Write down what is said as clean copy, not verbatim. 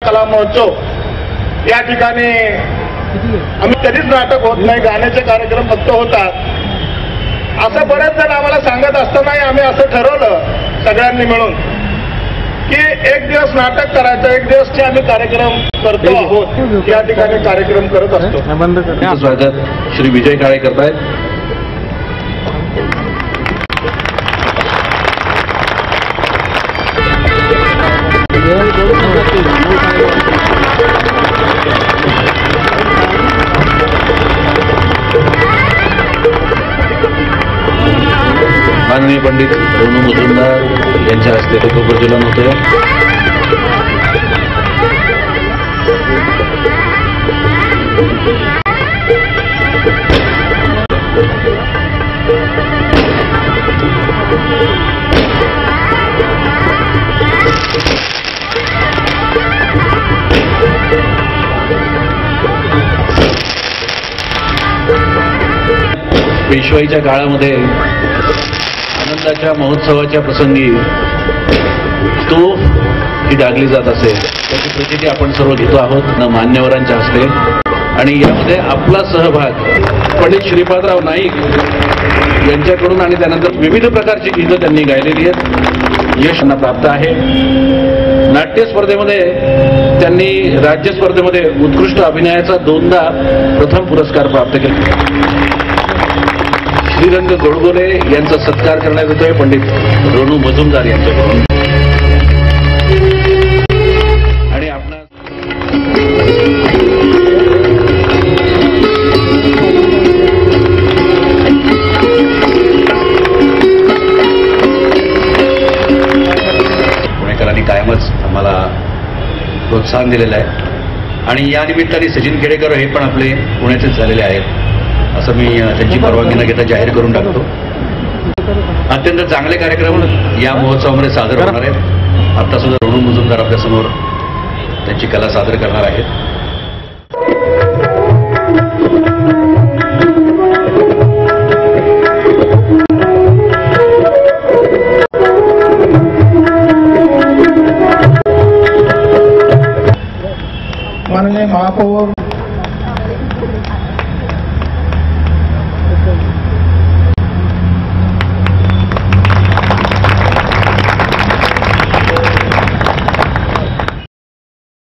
कला महोत्सव या ठिकाणी आम्ही कधीच नाटक होत नाही, गाण्याचे कार्यक्रम फक्त होतात असं बरेच जण आम्हाला सांगत असतानाही आम्ही असं ठरवलं सगळ्यांनी मिळून की एक दिवस नाटक करायचं, एक दिवसचे आम्ही कार्यक्रम करतो आहोत, या ठिकाणी कार्यक्रम करत असतो. स्वागत श्री विजय काळे करतायत. माननीय पंडित रोनू मुजुमदार यांच्या हस्ते प्रज्वलन होते. पेशवाईच्या काळामध्ये आनंदाच्या महोत्सवाच्या प्रसंगी तोफ ही डागली जात असे, त्याची प्रचिती आपण सर्व घेतो आहोत न मान्यवरांच्या हस्ते. आणि यामध्ये आपला सहभाग पंडित श्रीपादराव नाईक यांच्याकडून आणि त्यानंतर विविध प्रकारची गीतं त्यांनी गायलेली आहेत. यश त्यांना प्राप्त आहे. नाट्य स्पर्धेमध्ये त्यांनी राज्य स्पर्धेमध्ये उत्कृष्ट अभिनयाचा 2दा प्रथम पुरस्कार प्राप्त केला. श्रीरंग गोडबोले यांचा सत्कार करण्यात येतोय पंडित रोनू मुजुमदार यांच्याकडून. आणि आपला पुणेकरांनी कायमच आम्हाला प्रोत्साहन दिलेलं आहे आणि या निमित्ताने सचिन खेडेकर हे पण आपले पुण्याचेच झालेले आहेत असं मी त्यांची परवानगी न घेता जाहीर करून टाकतो. अत्यंत चांगले कार्यक्रम या महोत्सवामध्ये सादर होणार आहेत. आता सुद्धा रोनू मुजुमदार आपल्यासमोर त्यांची कला सादर करणार आहेत. माननीय महापौर